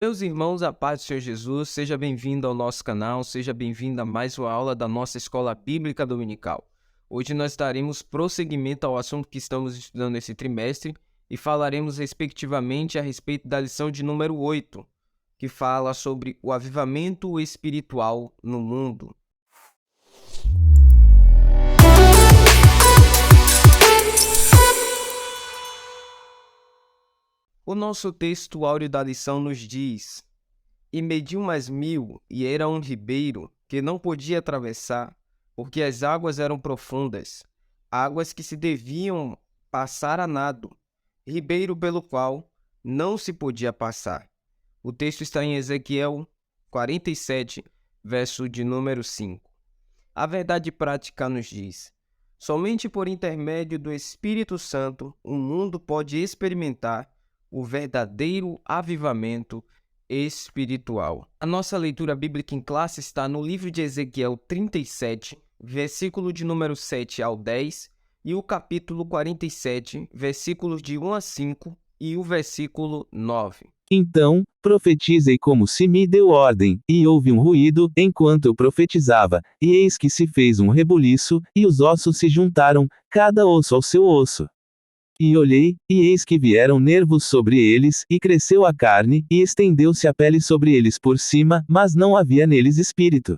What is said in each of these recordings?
Meus irmãos, a paz do Senhor Jesus, seja bem-vindo ao nosso canal, seja bem-vindo a mais uma aula da nossa Escola Bíblica Dominical. Hoje nós daremos prosseguimento ao assunto que estamos estudando esse trimestre e falaremos respectivamente a respeito da lição de número 8, que fala sobre o avivamento espiritual no mundo. O nosso texto áureo da lição nos diz: E mediu mais 1000, e era um ribeiro que não podia atravessar, porque as águas eram profundas, águas que se deviam passar a nado, ribeiro pelo qual não se podia passar. O texto está em Ezequiel 47, verso de número 5. A verdade prática nos diz: somente por intermédio do Espírito Santo o mundo pode experimentar o verdadeiro avivamento espiritual. A nossa leitura bíblica em classe está no livro de Ezequiel 37, versículo de número 7 ao 10, e o capítulo 47, versículos de 1 a 5 e o versículo 9. Então, profetizei como se me deu ordem, e houve um ruído, enquanto eu profetizava, e eis que se fez um rebuliço, e os ossos se juntaram, cada osso ao seu osso. E olhei, e eis que vieram nervos sobre eles, e cresceu a carne, e estendeu-se a pele sobre eles por cima, mas não havia neles espírito.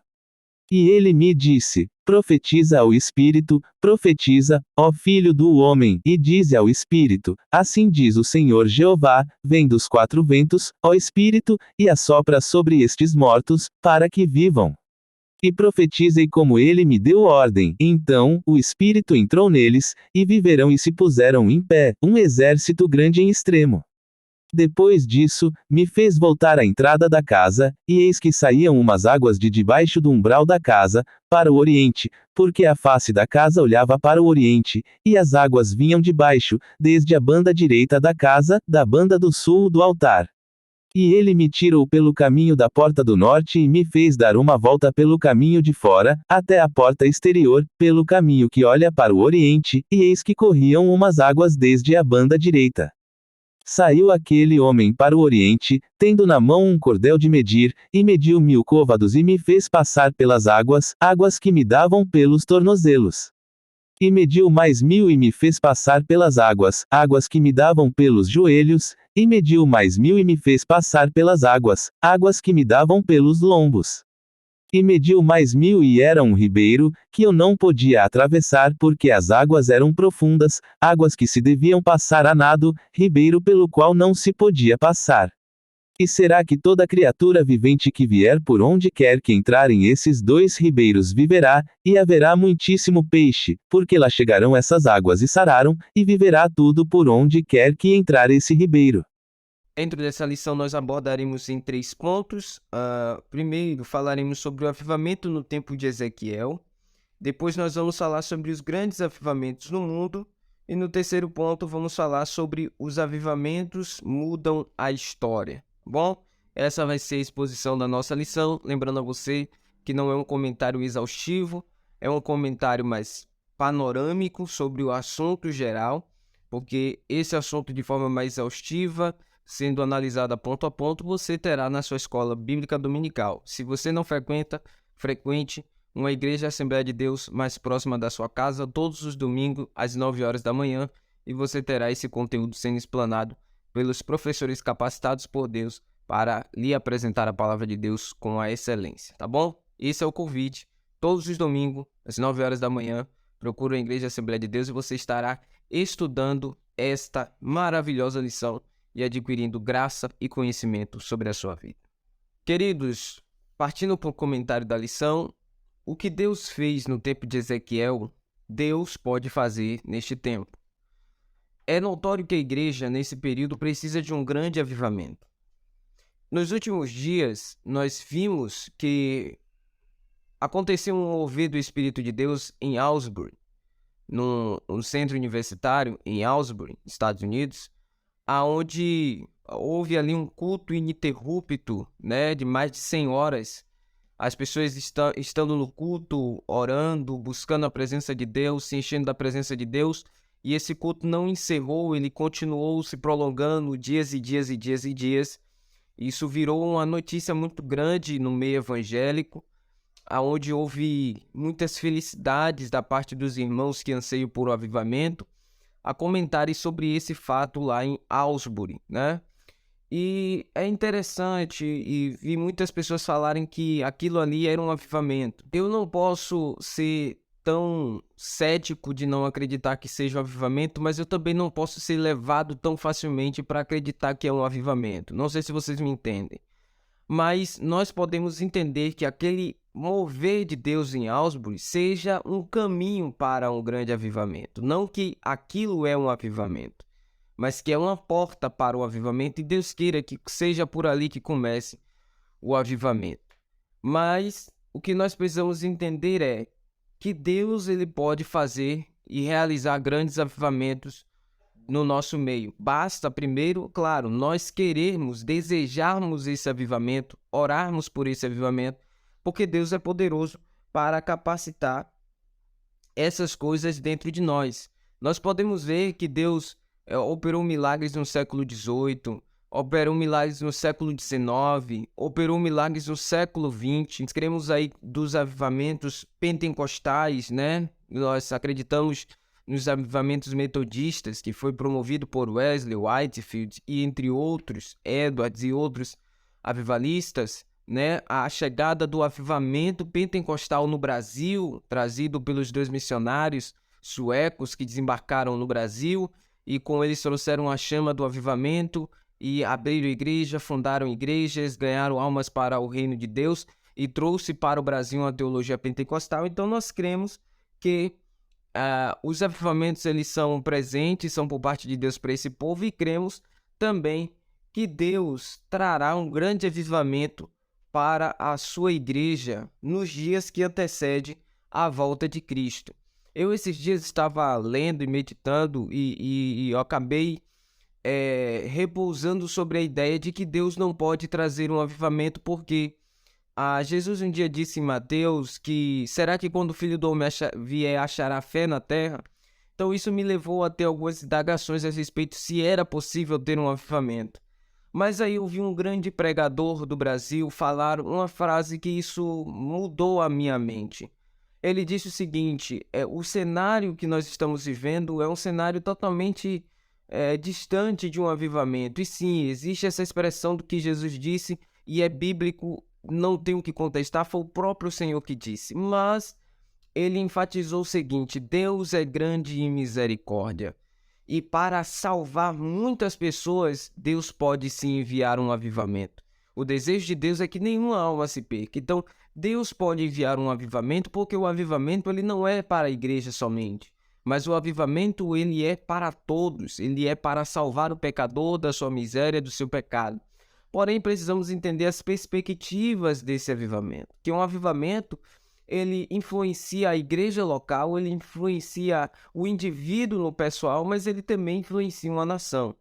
E ele me disse: profetiza ao Espírito, profetiza, ó filho do homem, e dize ao Espírito: assim diz o Senhor Jeová, vem dos quatro ventos, ó Espírito, e assopra sobre estes mortos, para que vivam. E profetizei como ele me deu ordem. Então, o Espírito entrou neles, e viverão e se puseram em pé, um exército grande em extremo. Depois disso, me fez voltar à entrada da casa, e eis que saíam umas águas de debaixo do umbral da casa, para o oriente, porque a face da casa olhava para o oriente, e as águas vinham de baixo, desde a banda direita da casa, da banda do sul do altar. E ele me tirou pelo caminho da porta do norte e me fez dar uma volta pelo caminho de fora, até a porta exterior, pelo caminho que olha para o oriente, e eis que corriam umas águas desde a banda direita. Saiu aquele homem para o oriente, tendo na mão um cordel de medir, e mediu 1000 côvados e me fez passar pelas águas, águas que me davam pelos tornozelos. E mediu mais 1000 e me fez passar pelas águas, águas que me davam pelos joelhos, e mediu mais 1000 e me fez passar pelas águas, águas que me davam pelos lombos. E mediu mais 1000 e era um ribeiro, que eu não podia atravessar porque as águas eram profundas, águas que se deviam passar a nado, ribeiro pelo qual não se podia passar. E será que toda criatura vivente que vier por onde quer que entrarem esses dois ribeiros viverá, e haverá muitíssimo peixe, porque lá chegarão essas águas e sararam, e viverá tudo por onde quer que entrar esse ribeiro. Dentro dessa lição, nós abordaremos em 3 pontos. Primeiro, falaremos sobre o avivamento no tempo de Ezequiel. Depois, nós vamos falar sobre os grandes avivamentos no mundo. E no terceiro ponto, vamos falar sobre os avivamentos mudam a história. Bom, essa vai ser a exposição da nossa lição. Lembrando a você que não é um comentário exaustivo, é um comentário mais panorâmico sobre o assunto geral, porque esse assunto de forma mais exaustiva, sendo analisada ponto a ponto, você terá na sua escola bíblica dominical. Se você não frequenta, frequente uma igreja Assembleia de Deus mais próxima da sua casa, todos os domingos, às 9 horas da manhã, e você terá esse conteúdo sendo explanado pelos professores capacitados por Deus para lhe apresentar a palavra de Deus com a excelência, tá bom? Esse é o convite. Todos os domingos, às 9 horas da manhã, procure a igreja Assembleia de Deus e você estará estudando esta maravilhosa lição e adquirindo graça e conhecimento sobre a sua vida. Queridos, partindo para o comentário da lição, o que Deus fez no tempo de Ezequiel, Deus pode fazer neste tempo. É notório que a igreja, nesse período, precisa de um grande avivamento. Nos últimos dias, nós vimos que aconteceu um mover do Espírito de Deus em Augsburg, no centro universitário em Augsburg, Estados Unidos, aonde houve ali um culto ininterrupto, né, de mais de 100 horas. As pessoas estando no culto, orando, buscando a presença de Deus, se enchendo da presença de Deus, e esse culto não encerrou, ele continuou se prolongando dias e dias e dias e dias. Isso virou uma notícia muito grande no meio evangélico, aonde houve muitas felicidades da parte dos irmãos que anseiam por um avivamento, a comentarem sobre esse fato lá em Aylesbury, né? E é interessante e vi muitas pessoas falarem que aquilo ali era um avivamento. Eu não posso ser tão cético de não acreditar que seja um avivamento, mas eu também não posso ser levado tão facilmente para acreditar que é um avivamento. Não sei se vocês me entendem. Mas nós podemos entender que aquele mover de Deus em Aylesbury seja um caminho para um grande avivamento. Não que aquilo é um avivamento, mas que é uma porta para o avivamento, e Deus queira que seja por ali que comece o avivamento. Mas o que nós precisamos entender é que Deus ele pode fazer e realizar grandes avivamentos no nosso meio. Basta primeiro, claro, nós querermos, desejarmos esse avivamento, orarmos por esse avivamento, porque Deus é poderoso para capacitar essas coisas dentro de nós. Nós podemos ver que Deus operou milagres no século XVIII, operou milagres no século XIX, operou milagres no século XX. Cremos aí dos avivamentos pentecostais, né? Nós acreditamos nos avivamentos metodistas, que foi promovido por Wesley, Whitefield e entre outros, Edwards e outros avivalistas, né? A chegada do avivamento pentecostal no Brasil, trazido pelos 2 missionários suecos que desembarcaram no Brasil, e com eles trouxeram a chama do avivamento e abriram igreja, fundaram igrejas, ganharam almas para o reino de Deus e trouxe para o Brasil uma teologia pentecostal. Então nós cremos que os avivamentos eles são presentes, são por parte de Deus para esse povo, e cremos também que Deus trará um grande avivamento para a sua igreja nos dias que antecedem a volta de Cristo. Eu esses dias estava lendo e meditando e eu acabei repousando sobre a ideia de que Deus não pode trazer um avivamento porque Jesus um dia disse em Mateus que será que quando o Filho do Homem vier achará fé na terra? Então isso me levou a ter algumas indagações a respeito se era possível ter um avivamento. Mas aí eu vi um grande pregador do Brasil falar uma frase que isso mudou a minha mente. Ele disse o seguinte: o cenário que nós estamos vivendo é um cenário totalmente distante de um avivamento. E sim, existe essa expressão do que Jesus disse, e é bíblico, não tenho o que contestar, foi o próprio Senhor que disse. Mas ele enfatizou o seguinte: Deus é grande em misericórdia. E para salvar muitas pessoas, Deus pode sim enviar um avivamento. O desejo de Deus é que nenhuma alma se perca. Então, Deus pode enviar um avivamento, porque o avivamento ele não é para a igreja somente. Mas o avivamento ele é para todos. Ele é para salvar o pecador da sua miséria, do seu pecado. Porém, precisamos entender as perspectivas desse avivamento. Que um avivamento ele influencia a igreja local, ele influencia o indivíduo no pessoal, mas ele também influencia uma nação.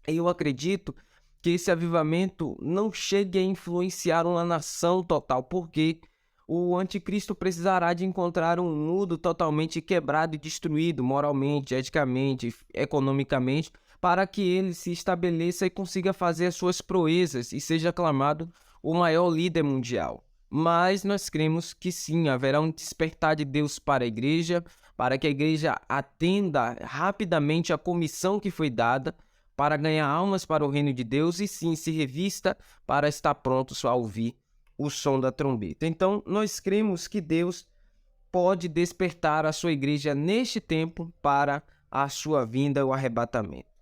E eu acredito que esse avivamento não chegue a influenciar uma nação total, porque o anticristo precisará de encontrar um mundo totalmente quebrado e destruído, moralmente, eticamente, economicamente, para que ele se estabeleça e consiga fazer as suas proezas e seja aclamado o maior líder mundial. Mas nós cremos que sim, haverá um despertar de Deus para a igreja, para que a igreja atenda rapidamente a comissão que foi dada para ganhar almas para o reino de Deus e sim se revista para estar prontos a ouvir o som da trombeta. Então, nós cremos que Deus pode despertar a sua igreja neste tempo para a sua vinda, o arrebatamento.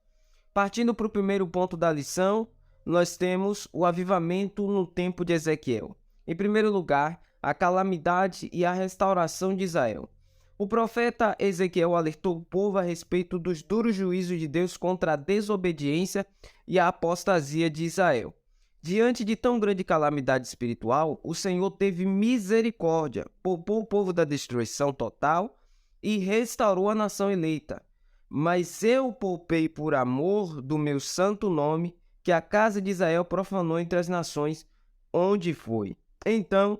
Partindo para o primeiro ponto da lição, nós temos o avivamento no tempo de Ezequiel. Em primeiro lugar, a calamidade e a restauração de Israel. O profeta Ezequiel alertou o povo a respeito dos duros juízos de Deus contra a desobediência e a apostasia de Israel. Diante de tão grande calamidade espiritual, o Senhor teve misericórdia, poupou o povo da destruição total e restaurou a nação eleita. Mas eu poupei por amor do meu santo nome, que a casa de Israel profanou entre as nações onde foi. Então,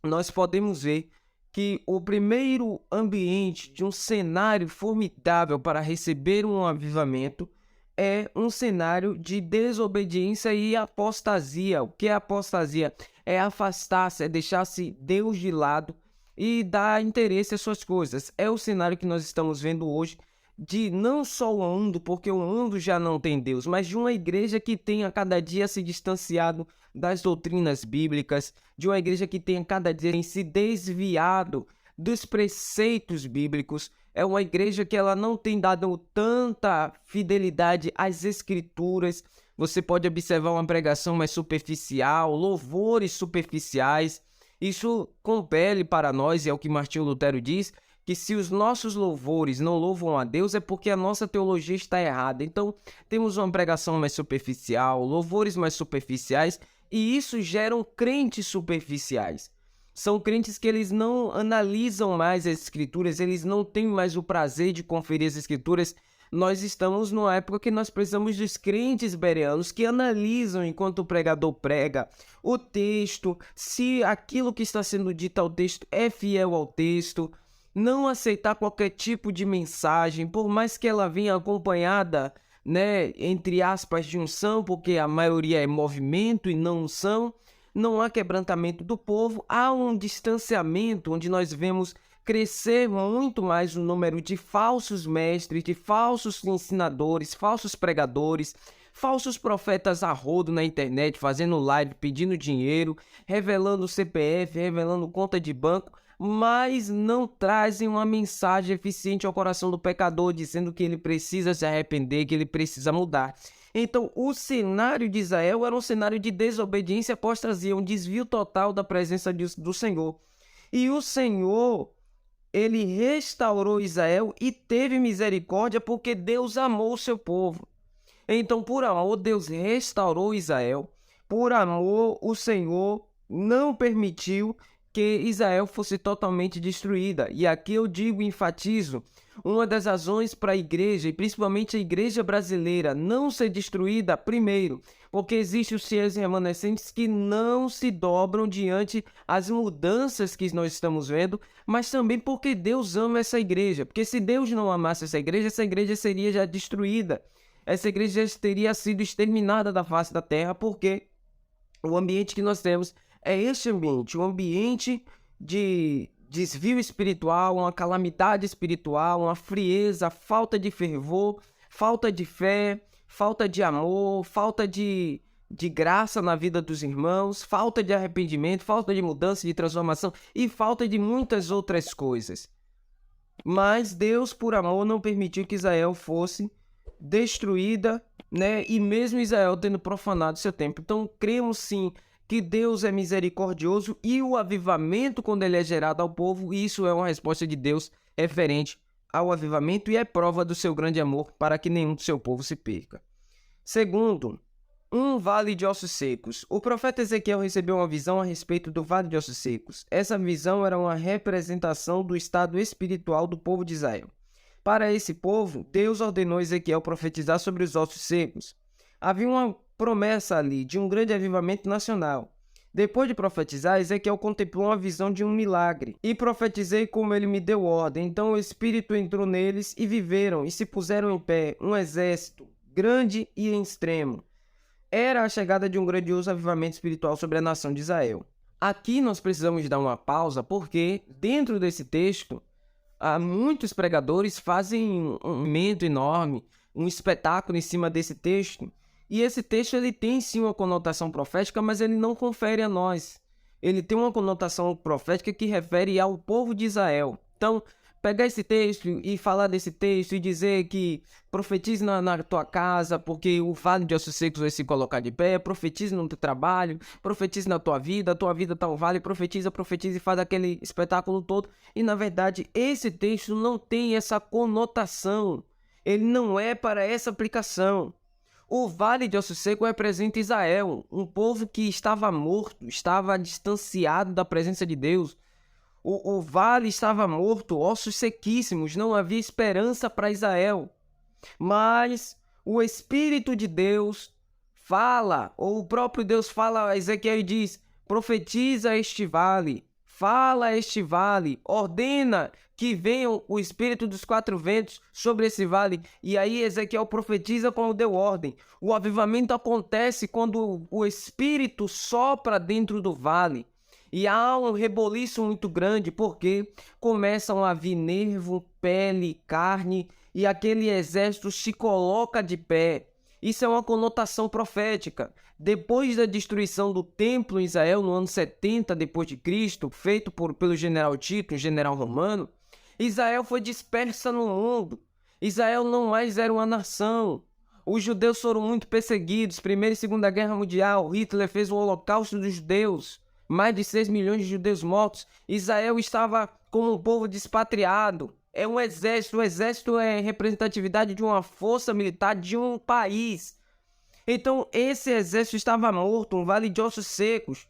nós podemos ver que o primeiro ambiente de um cenário formidável para receber um avivamento é um cenário de desobediência e apostasia. O que é apostasia? É afastar-se, é deixar-se Deus de lado e dar interesse às suas coisas. É o cenário que nós estamos vendo hoje de não só o mundo, porque o mundo já não tem Deus, mas de uma igreja que tem a cada dia se distanciado das doutrinas bíblicas, de uma igreja que tem a cada dia se desviado dos preceitos bíblicos. É uma igreja que ela não tem dado tanta fidelidade às escrituras. Você pode observar uma pregação mais superficial, louvores superficiais. Isso compele para nós, e é o que Martinho Lutero diz, que se os nossos louvores não louvam a Deus é porque a nossa teologia está errada. Então, temos uma pregação mais superficial, louvores mais superficiais, e isso geram crentes superficiais. São crentes que eles não analisam mais as escrituras, eles não têm mais o prazer de conferir as escrituras. Nós estamos numa época que nós precisamos dos crentes bereanos que analisam enquanto o pregador prega o texto, se aquilo que está sendo dito ao texto é fiel ao texto, não aceitar qualquer tipo de mensagem, por mais que ela venha acompanhada, entre aspas, de unção, porque a maioria é movimento e não unção. Não há quebrantamento do povo, há um distanciamento onde nós vemos crescer muito mais o número de falsos mestres, de falsos ensinadores, falsos pregadores, falsos profetas a rodo na internet, fazendo live, pedindo dinheiro, revelando CPF, revelando conta de banco, mas não trazem uma mensagem eficiente ao coração do pecador, dizendo que ele precisa se arrepender, que ele precisa mudar. Então, o cenário de Israel era um cenário de desobediência e apostasia, um desvio total da presença do Senhor. E o Senhor, ele restaurou Israel e teve misericórdia porque Deus amou o seu povo. Então, por amor, Deus restaurou Israel. Por amor, o Senhor não permitiu que Israel fosse totalmente destruída. E aqui eu digo e enfatizo, uma das razões para a igreja, e principalmente a igreja brasileira, não ser destruída, primeiro, porque existem os fiéis remanescentes que não se dobram diante as mudanças que nós estamos vendo, mas também porque Deus ama essa igreja. Porque se Deus não amasse essa igreja seria já destruída. Essa igreja já teria sido exterminada da face da terra, porque o ambiente que nós temos é este ambiente, um ambiente de desvio espiritual, uma calamidade espiritual, uma frieza, falta de fervor, falta de fé, falta de amor, falta de graça na vida dos irmãos, falta de arrependimento, falta de mudança, de transformação e falta de muitas outras coisas. Mas Deus, por amor, não permitiu que Israel fosse destruída, e mesmo Israel tendo profanado seu templo. Então, cremos sim que Deus é misericordioso e o avivamento, quando ele é gerado ao povo, isso é uma resposta de Deus referente ao avivamento e é prova do seu grande amor para que nenhum do seu povo se perca. Segundo, um vale de ossos secos. O profeta Ezequiel recebeu uma visão a respeito do vale de ossos secos. Essa visão era uma representação do estado espiritual do povo de Israel. Para esse povo, Deus ordenou Ezequiel profetizar sobre os ossos secos. Havia uma promessa ali de um grande avivamento nacional. Depois de profetizar, Ezequiel contemplou uma visão de um milagre. E profetizei como ele me deu ordem. Então o Espírito entrou neles e viveram e se puseram em pé, um exército grande e extremo. Era a chegada de um grandioso avivamento espiritual sobre a nação de Israel. Aqui nós precisamos dar uma pausa porque dentro desse texto, muitos pregadores fazem um momento enorme, um espetáculo em cima desse texto. E esse texto ele tem sim uma conotação profética, mas ele não confere a nós. Ele tem uma conotação profética que refere ao povo de Israel. Então, pegar esse texto e falar desse texto e dizer que profetize na tua casa, porque o vale de ossos secos vai se colocar de pé, profetize no teu trabalho, profetize na tua vida, a tua vida está um vale, profetiza e faz aquele espetáculo todo. E na verdade, esse texto não tem essa conotação. Ele não é para essa aplicação. O vale de ossos secos representa Israel, um povo que estava morto, estava distanciado da presença de Deus. O vale estava morto, ossos sequíssimos, não havia esperança para Israel. Mas o Espírito de Deus fala, ou o próprio Deus fala a Ezequiel e diz: profetiza este vale, fala este vale, ordena que venha o espírito dos 4 ventos sobre esse vale. E aí Ezequiel profetiza como deu ordem. O avivamento acontece quando o espírito sopra dentro do vale. E há um reboliço muito grande, porque começam a vir nervo, pele, carne, e aquele exército se coloca de pé. Isso é uma conotação profética. Depois da destruição do templo em Israel, no ano 70 depois de Cristo, feito pelo general Tito, um general romano, Israel foi dispersa no mundo. Israel não mais era uma nação. Os judeus foram muito perseguidos. Primeira e Segunda Guerra Mundial, Hitler fez o holocausto dos judeus. Mais de 6 milhões de judeus mortos. Israel estava como um povo despatriado. É um exército. O exército é representatividade de uma força militar de um país. Então, esse exército estava morto, um vale de ossos secos.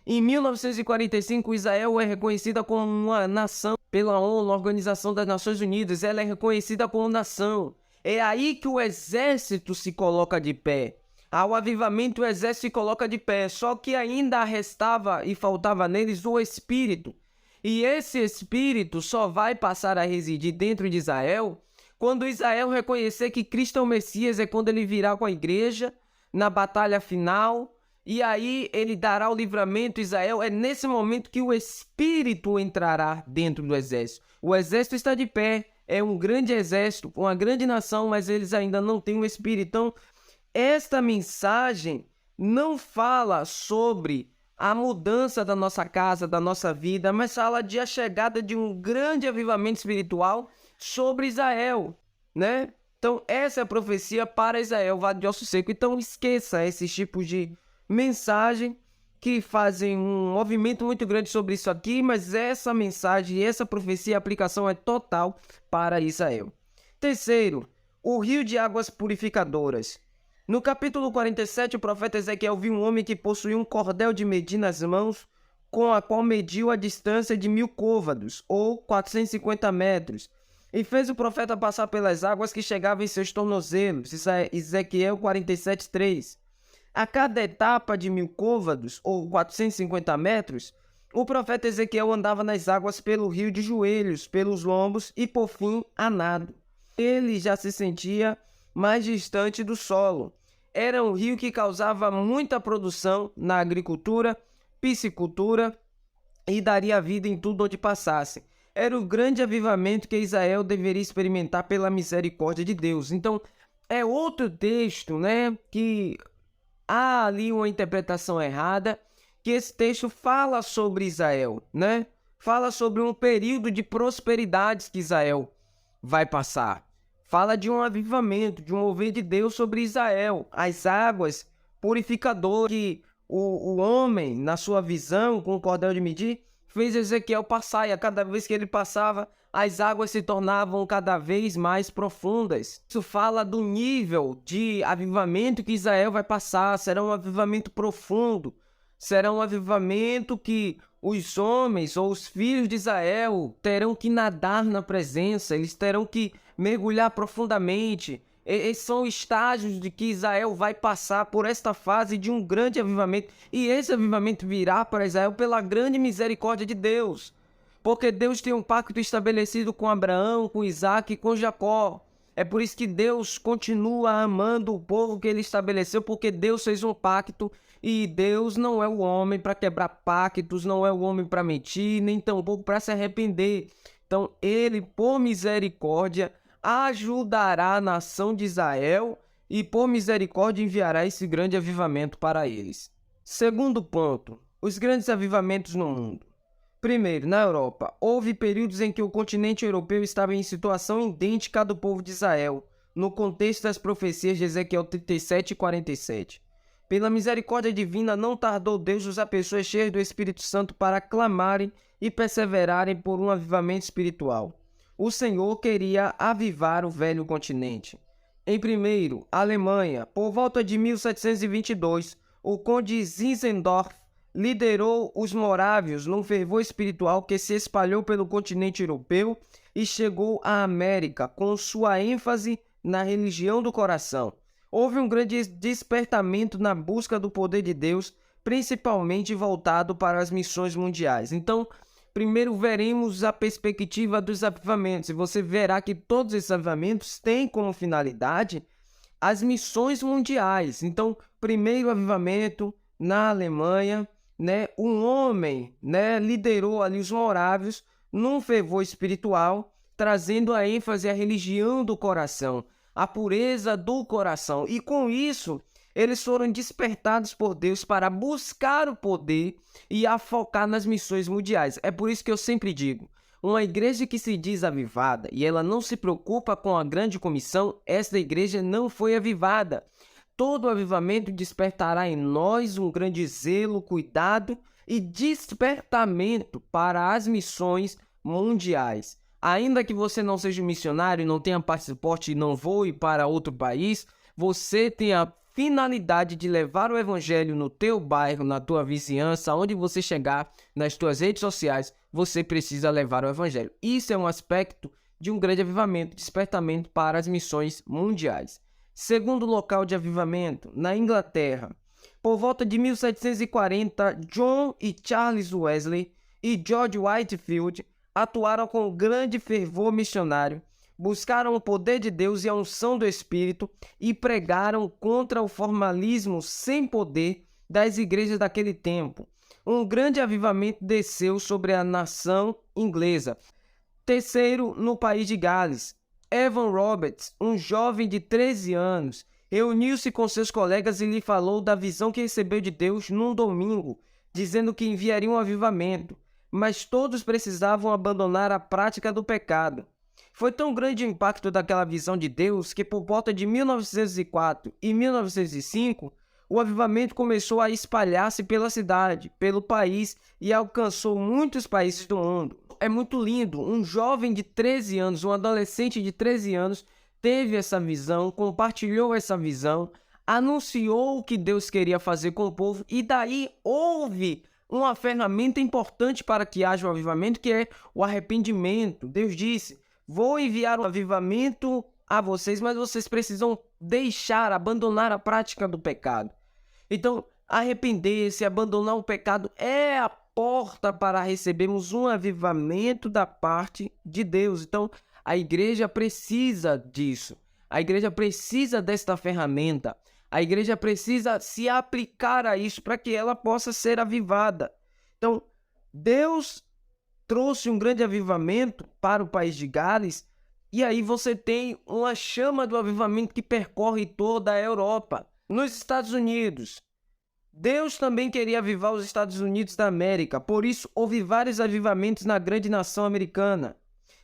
Em 1945, Israel é reconhecida como uma nação pela ONU, Organização das Nações Unidas. Ela é reconhecida como nação. É aí que o exército se coloca de pé. Ao avivamento, o exército se coloca de pé. Só que ainda restava e faltava neles o Espírito. E esse Espírito só vai passar a residir dentro de Israel quando Israel reconhecer que Cristo é o Messias, é quando ele virá com a igreja na batalha final, e aí ele dará o livramento a Israel. É nesse momento que o Espírito entrará dentro do exército. O exército está de pé, é um grande exército, uma grande nação, mas eles ainda não têm o Espírito. Então, esta mensagem não fala sobre a mudança da nossa casa, da nossa vida, mas fala de a chegada de um grande avivamento espiritual sobre Israel, né? Então, essa é a profecia para Israel, vale de osso seco. Então, esqueça esses tipos de mensagem que fazem um movimento muito grande sobre isso aqui, mas essa mensagem, essa profecia, a aplicação é total para Israel. Terceiro, o rio de águas purificadoras. No capítulo 47, o profeta Ezequiel viu um homem que possuía um cordel de medir nas mãos, com a qual mediu a distância de 1000 côvados, ou 450 metros, e fez o profeta passar pelas águas que chegavam em seus tornozelos. Isso é Ezequiel 47:3. A cada etapa de 1000 côvados, ou 450 metros, o profeta Ezequiel andava nas águas pelo rio de joelhos, pelos lombos e, por fim, a nado. Ele já se sentia mais distante do solo. Era um rio que causava muita produção na agricultura, piscicultura e daria vida em tudo onde passasse. Era o grande avivamento que Israel deveria experimentar pela misericórdia de Deus. Então, é outro texto, né, que há ali uma interpretação errada, que esse texto fala sobre Israel, né? Fala sobre um período de prosperidades que Israel vai passar. Fala de um avivamento, de um mover de Deus sobre Israel. As águas purificadoras que o homem, na sua visão, com o cordel de medir, fez Ezequiel passar. E a cada vez que ele passava, as águas se tornavam cada vez mais profundas. Isso fala do nível de avivamento que Israel vai passar. Será um avivamento profundo. Será um avivamento que os homens ou os filhos de Israel terão que nadar na presença. Eles terão que mergulhar profundamente. Esses são estágios de que Israel vai passar por esta fase de um grande avivamento. E esse avivamento virá para Israel pela grande misericórdia de Deus. Porque Deus tem um pacto estabelecido com Abraão, com Isaac e com Jacó. É por isso que Deus continua amando o povo que ele estabeleceu, porque Deus fez um pacto e Deus não é o homem para quebrar pactos, não é o homem para mentir, nem tampouco para se arrepender. Então, ele, por misericórdia, ajudará a nação de Israel e, por misericórdia, enviará esse grande avivamento para eles. Segundo ponto, os grandes avivamentos no mundo. Primeiro, na Europa, houve períodos em que o continente europeu estava em situação idêntica à do povo de Israel, no contexto das profecias de Ezequiel 37 e 47. Pela misericórdia divina, não tardou Deus usar pessoas cheias do Espírito Santo para clamarem e perseverarem por um avivamento espiritual. O Senhor queria avivar o velho continente. Em primeiro, Alemanha, por volta de 1722, o conde Zinzendorf liderou os morávios num fervor espiritual que se espalhou pelo continente europeu e chegou à América, com sua ênfase na religião do coração. Houve um grande despertamento na busca do poder de Deus, principalmente voltado para as missões mundiais. Então, primeiro veremos a perspectiva dos avivamentos, e você verá que todos esses avivamentos têm como finalidade as missões mundiais. Então, primeiro avivamento na Alemanha, né, um homem, né, liderou ali os morávios num fervor espiritual, trazendo a ênfase à religião do coração, à pureza do coração. E com isso, eles foram despertados por Deus para buscar o poder e a focar nas missões mundiais. É por isso que eu sempre digo, uma igreja que se diz avivada e ela não se preocupa com a grande comissão, essa igreja não foi avivada. Todo avivamento despertará em nós um grande zelo, cuidado e despertamento para as missões mundiais. Ainda que você não seja missionário, não tenha passaporte e não voe para outro país, você tem a finalidade de levar o evangelho no teu bairro, na tua vizinhança, onde você chegar, nas tuas redes sociais, você precisa levar o evangelho. Isso é um aspecto de um grande avivamento, despertamento para as missões mundiais. Segundo local de avivamento, na Inglaterra. Por volta de 1740, John e Charles Wesley e George Whitefield atuaram com grande fervor missionário, buscaram o poder de Deus e a unção do Espírito e pregaram contra o formalismo sem poder das igrejas daquele tempo. Um grande avivamento desceu sobre a nação inglesa. Terceiro, no país de Gales, Evan Roberts, um jovem de 13 anos, reuniu-se com seus colegas e lhe falou da visão que recebeu de Deus num domingo, dizendo que enviaria um avivamento, mas todos precisavam abandonar a prática do pecado. Foi tão grande o impacto daquela visão de Deus que por volta de 1904 e 1905, o avivamento começou a espalhar-se pela cidade, pelo país e alcançou muitos países do mundo. É muito lindo, um jovem de 13 anos, um adolescente de 13 anos, teve essa visão, compartilhou essa visão, anunciou o que Deus queria fazer com o povo e daí houve uma ferramenta importante para que haja um avivamento, que é o arrependimento. Deus disse: vou enviar um avivamento a vocês, mas vocês precisam abandonar a prática do pecado. Então, arrepender-se, abandonar o pecado é a porta para recebermos um avivamento da parte de Deus. Então, a igreja precisa disso. A igreja precisa desta ferramenta. A igreja precisa se aplicar a isso para que ela possa ser avivada. Então, Deus trouxe um grande avivamento para o país de Gales, e aí você tem uma chama do avivamento que percorre toda a Europa. Nos Estados Unidos, Deus também queria avivar os Estados Unidos da América, por isso houve vários avivamentos na grande nação americana.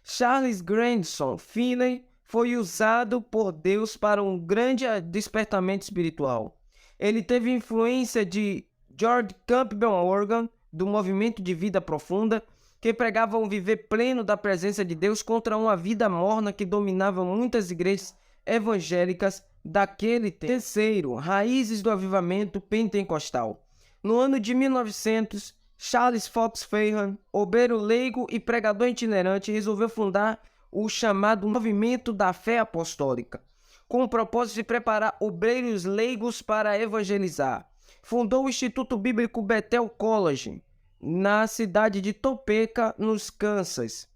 Charles Grandson Finney foi usado por Deus para um grande despertamento espiritual. Ele teve influência de George Campbell Morgan, do movimento de vida profunda, que pregavam viver pleno da presença de Deus contra uma vida morna que dominava muitas igrejas evangélicas daquele tempo. Terceiro, raízes do avivamento pentecostal. No ano de 1900, Charles Fox Fairham, obreiro leigo e pregador itinerante, resolveu fundar o chamado Movimento da Fé Apostólica, com o propósito de preparar obreiros leigos para evangelizar. Fundou o Instituto Bíblico Bethel College, na cidade de Topeka, nos Kansas,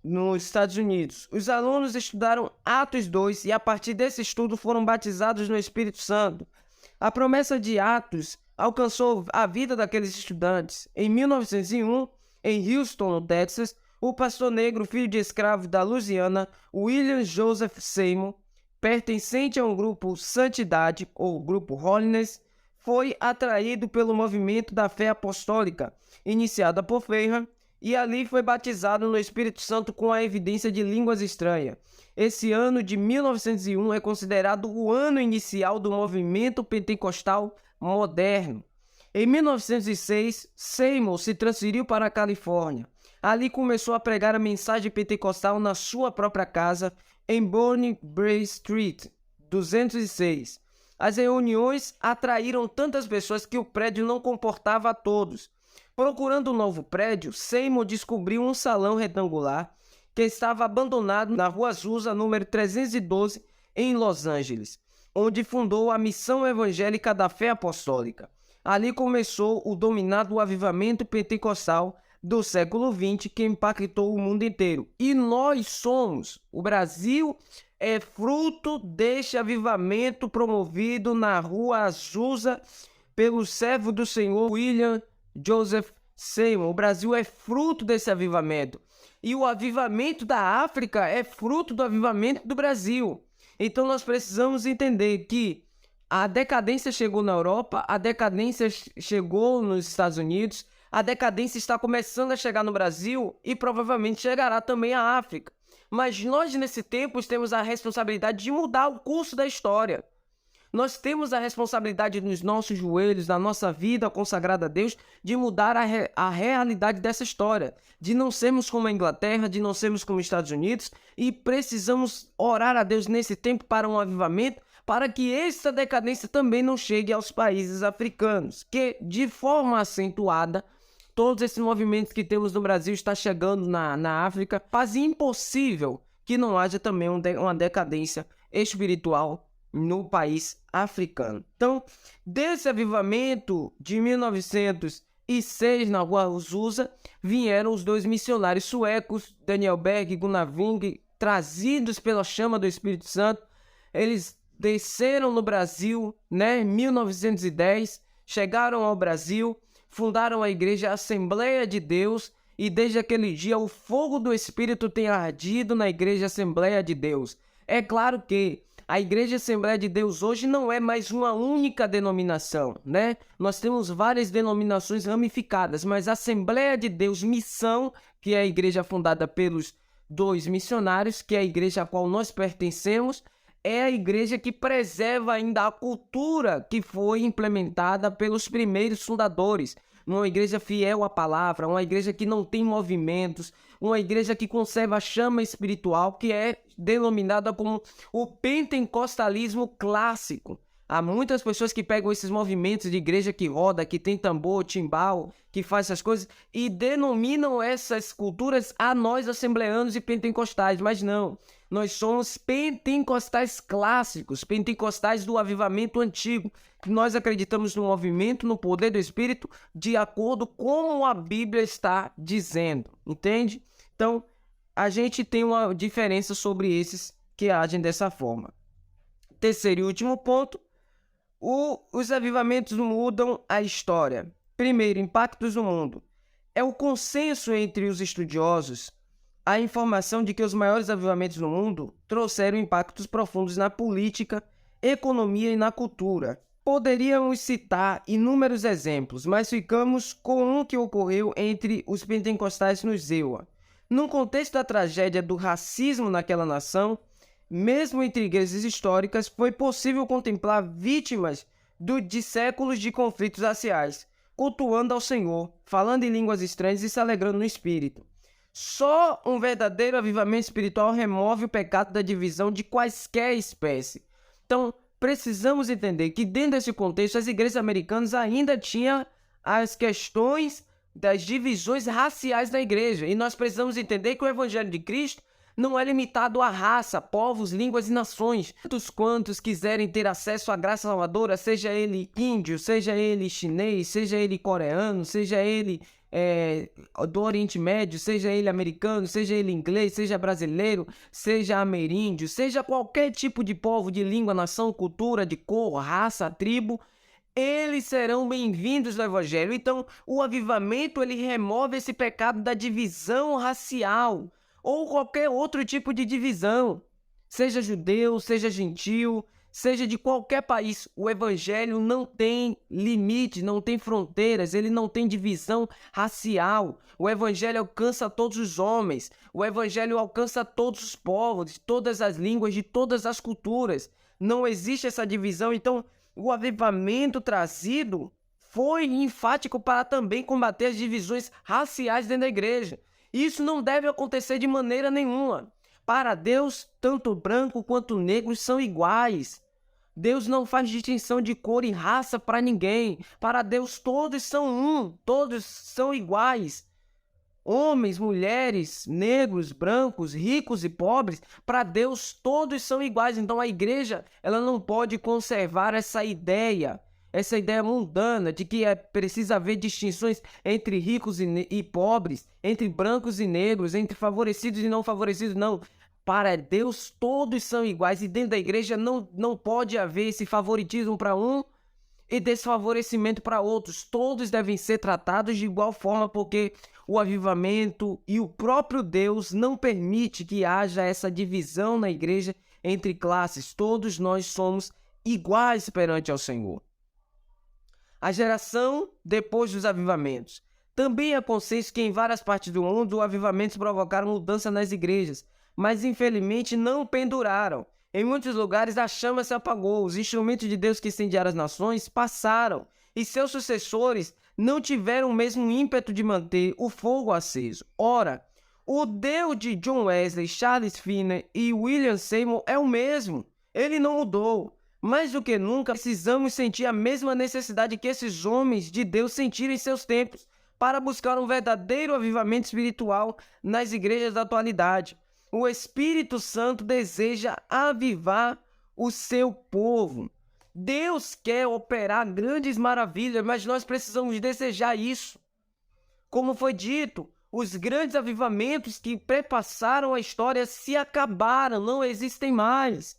nos Estados Unidos. Os alunos estudaram Atos 2 e a partir desse estudo foram batizados no Espírito Santo. A promessa de Atos alcançou a vida daqueles estudantes. Em 1901, em Houston, no Texas, o pastor negro, filho de escravo da Louisiana, William Joseph Seymour, pertencente a um grupo Santidade, ou grupo Holiness, foi atraído pelo movimento da fé apostólica, iniciada por Fairham, e ali foi batizado no Espírito Santo com a evidência de línguas estranhas. Esse ano de 1901 é considerado o ano inicial do movimento pentecostal moderno. Em 1906, Seymour se transferiu para a Califórnia. Ali começou a pregar a mensagem pentecostal na sua própria casa, em Bonnie Brae Street, 206. As reuniões atraíram tantas pessoas que o prédio não comportava a todos. Procurando um novo prédio, Seymour descobriu um salão retangular que estava abandonado na Rua Azusa, número 312, em Los Angeles, onde fundou a Missão Evangélica da Fé Apostólica. Ali começou o dominado avivamento pentecostal do século XX que impactou o mundo inteiro. E o Brasil é fruto deste avivamento promovido na Rua Azusa pelo servo do Senhor William Joseph Seymour. O Brasil é fruto desse avivamento. E o avivamento da África é fruto do avivamento do Brasil. Então nós precisamos entender que a decadência chegou na Europa, a decadência chegou nos Estados Unidos, a decadência está começando a chegar no Brasil e provavelmente chegará também à África. Mas nós, nesse tempo, temos a responsabilidade de mudar o curso da história. Nós temos a responsabilidade nos nossos joelhos, na nossa vida consagrada a Deus, de mudar a realidade dessa história. De não sermos como a Inglaterra, de não sermos como os Estados Unidos, e precisamos orar a Deus nesse tempo para um avivamento, para que essa decadência também não chegue aos países africanos, que de forma acentuada, todos esses movimentos que temos no Brasil estão chegando na África, fazem impossível que não haja também uma decadência espiritual no país africano. Então, desse avivamento de 1906 na Rua Azusa, vieram os dois missionários suecos, Daniel Berg e Gunnar Wing, trazidos pela chama do Espírito Santo. Eles desceram no Brasil, em 1910, chegaram ao Brasil, fundaram a igreja Assembleia de Deus, e desde aquele dia o fogo do Espírito tem ardido na igreja Assembleia de Deus. É claro que a igreja Assembleia de Deus hoje não é mais uma única denominação, Nós temos várias denominações ramificadas, mas a Assembleia de Deus Missão, que é a igreja fundada pelos dois missionários, que é a igreja a qual nós pertencemos, é a igreja que preserva ainda a cultura que foi implementada pelos primeiros fundadores. Uma igreja fiel à palavra, uma igreja que não tem movimentos, uma igreja que conserva a chama espiritual, que é denominada como o pentecostalismo clássico. Há muitas pessoas que pegam esses movimentos de igreja que roda, que tem tambor, timbal, que faz essas coisas, e denominam essas culturas a nós assembleanos e pentecostais, mas não. Nós somos pentecostais clássicos, pentecostais do avivamento antigo. Nós acreditamos no movimento, no poder do Espírito, de acordo com a Bíblia está dizendo, entende? Então, a gente tem uma diferença sobre esses que agem dessa forma. Terceiro e último ponto, os avivamentos mudam a história. Primeiro, impactos no mundo. É o consenso entre os estudiosos a informação de que os maiores avivamentos no mundo trouxeram impactos profundos na política, economia e na cultura. Poderíamos citar inúmeros exemplos, mas ficamos com um que ocorreu entre os pentecostais no Zewa. No contexto da tragédia do racismo naquela nação, mesmo entre igrejas históricas, foi possível contemplar vítimas de séculos de conflitos raciais, cultuando ao Senhor, falando em línguas estranhas e se alegrando no Espírito. Só um verdadeiro avivamento espiritual remove o pecado da divisão de quaisquer espécie. Então, precisamos entender que dentro desse contexto, as igrejas americanas ainda tinham as questões das divisões raciais da igreja. E nós precisamos entender que o Evangelho de Cristo não é limitado à raça, povos, línguas e nações. Tantos quantos quiserem ter acesso à graça salvadora, seja ele índio, seja ele chinês, seja ele coreano, seja ele do Oriente Médio, seja ele americano, seja ele inglês, seja brasileiro, seja ameríndio, seja qualquer tipo de povo, de língua, nação, cultura, de cor, raça, tribo, eles serão bem-vindos no Evangelho. Então, o avivamento, ele remove esse pecado da divisão racial ou qualquer outro tipo de divisão, seja judeu, seja gentil, seja de qualquer país. O Evangelho não tem limite, não tem fronteiras, ele não tem divisão racial. O Evangelho alcança todos os homens, o Evangelho alcança todos os povos, de todas as línguas, de todas as culturas. Não existe essa divisão. Então, o avivamento trazido foi enfático para também combater as divisões raciais dentro da igreja. Isso não deve acontecer de maneira nenhuma. Para Deus, tanto branco quanto negro são iguais. Deus não faz distinção de cor e raça para ninguém. Para Deus, todos são um, todos são iguais. Homens, mulheres, negros, brancos, ricos e pobres, para Deus todos são iguais. Então a igreja, ela não pode conservar essa ideia essa ideia mundana de que precisa haver distinções entre ricos e pobres, entre brancos e negros, entre favorecidos e não favorecidos, não. Para Deus, todos são iguais, e dentro da igreja não pode haver esse favoritismo para um e desfavorecimento para outros. Todos devem ser tratados de igual forma, porque o avivamento e o próprio Deus não permite que haja essa divisão na igreja entre classes. Todos nós somos iguais perante ao Senhor. A geração depois dos avivamentos. Também é consenso que em várias partes do mundo os avivamentos provocaram mudança nas igrejas, mas infelizmente não penduraram. Em muitos lugares a chama se apagou, os instrumentos de Deus que incendiaram as nações passaram, e seus sucessores não tiveram o mesmo ímpeto de manter o fogo aceso. Ora, o Deus de John Wesley, Charles Finney e William Seymour é o mesmo. Ele não mudou. Mais do que nunca, precisamos sentir a mesma necessidade que esses homens de Deus sentiram em seus tempos, para buscar um verdadeiro avivamento espiritual nas igrejas da atualidade. O Espírito Santo deseja avivar o seu povo. Deus quer operar grandes maravilhas, mas nós precisamos desejar isso. Como foi dito, os grandes avivamentos que perpassaram a história se acabaram, não existem mais.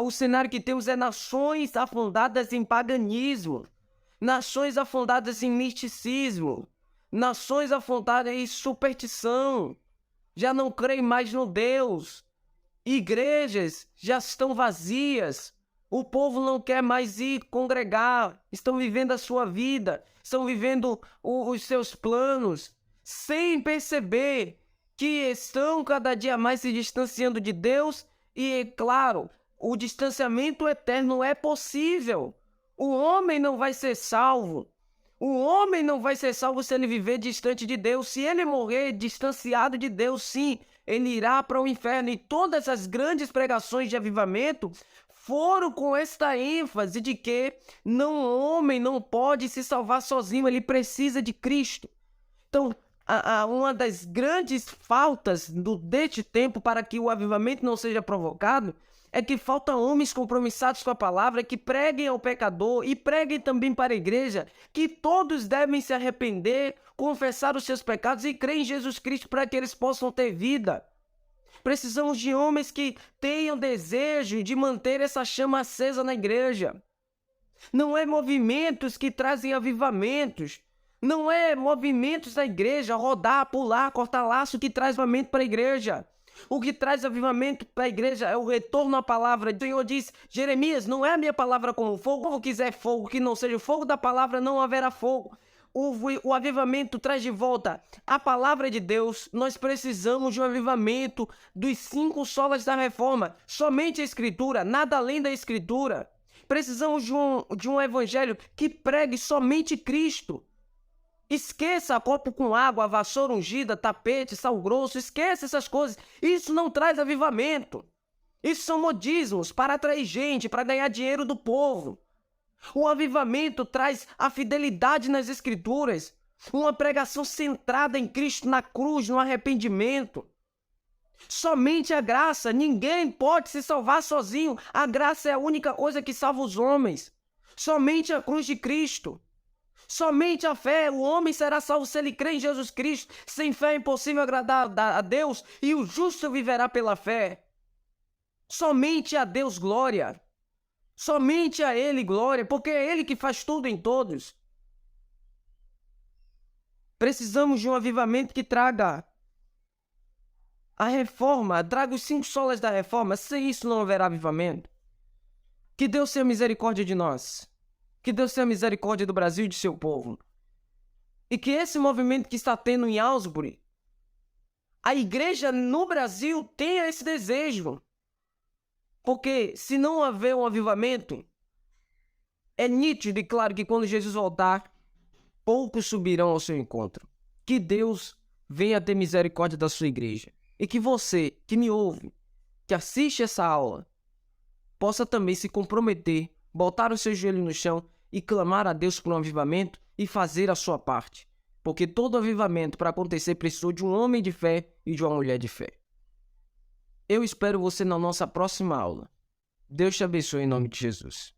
O cenário que temos é nações afundadas em paganismo, nações afundadas em misticismo, nações afundadas em superstição, já não creem mais no Deus, igrejas já estão vazias, o povo não quer mais ir congregar, estão vivendo a sua vida, estão vivendo os seus planos, sem perceber que estão cada dia mais se distanciando de Deus. E, claro, o distanciamento eterno é possível. O homem não vai ser salvo. O homem não vai ser salvo se ele viver distante de Deus. Se ele morrer distanciado de Deus, sim, ele irá para o inferno. E todas as grandes pregações de avivamento foram com esta ênfase de que o homem não pode se salvar sozinho, ele precisa de Cristo. Então, uma das grandes faltas deste tempo para que o avivamento não seja provocado é que faltam homens compromissados com a palavra, que preguem ao pecador e preguem também para a igreja, que todos devem se arrepender, confessar os seus pecados e crer em Jesus Cristo para que eles possam ter vida. Precisamos de homens que tenham desejo de manter essa chama acesa na igreja. Não é movimentos que trazem avivamentos. Não é movimentos da igreja, rodar, pular, cortar laço que traz avivamento para a igreja. O que traz avivamento para a igreja é o retorno à palavra. O Senhor diz, Jeremias, não é a minha palavra como fogo. Se quiser fogo, que não seja o fogo da palavra, não haverá fogo. O avivamento traz de volta a palavra de Deus. Nós precisamos de um avivamento dos 5 solas da reforma. Somente a Escritura, nada além da Escritura. Precisamos de um evangelho que pregue somente Cristo. Esqueça copo com água, vassoura ungida, tapete, sal grosso, esqueça essas coisas. Isso não traz avivamento. Isso são modismos para atrair gente, para ganhar dinheiro do povo. O avivamento traz a fidelidade nas Escrituras, uma pregação centrada em Cristo na cruz, no arrependimento. Somente a graça, ninguém pode se salvar sozinho. A graça é a única coisa que salva os homens. Somente a cruz de Cristo. Somente a fé, o homem será salvo se ele crê em Jesus Cristo. Sem fé é impossível agradar a Deus, e o justo viverá pela fé. Somente a Deus glória. Somente a Ele glória, porque é Ele que faz tudo em todos. Precisamos de um avivamento que traga a reforma, traga os 5 solas da reforma. Sem isso não haverá avivamento. Que Deus tenha misericórdia de nós. Que Deus tenha misericórdia do Brasil e de seu povo. E que esse movimento que está tendo em Aylesbury, a igreja no Brasil tenha esse desejo. Porque se não haver um avivamento, é nítido e claro que quando Jesus voltar, poucos subirão ao seu encontro. Que Deus venha ter misericórdia da sua igreja. E que você, que me ouve, que assiste essa aula, possa também se comprometer, botar o seu joelho no chão e clamar a Deus por um avivamento e fazer a sua parte. Porque todo avivamento para acontecer precisou de um homem de fé e de uma mulher de fé. Eu espero você na nossa próxima aula. Deus te abençoe em nome de Jesus.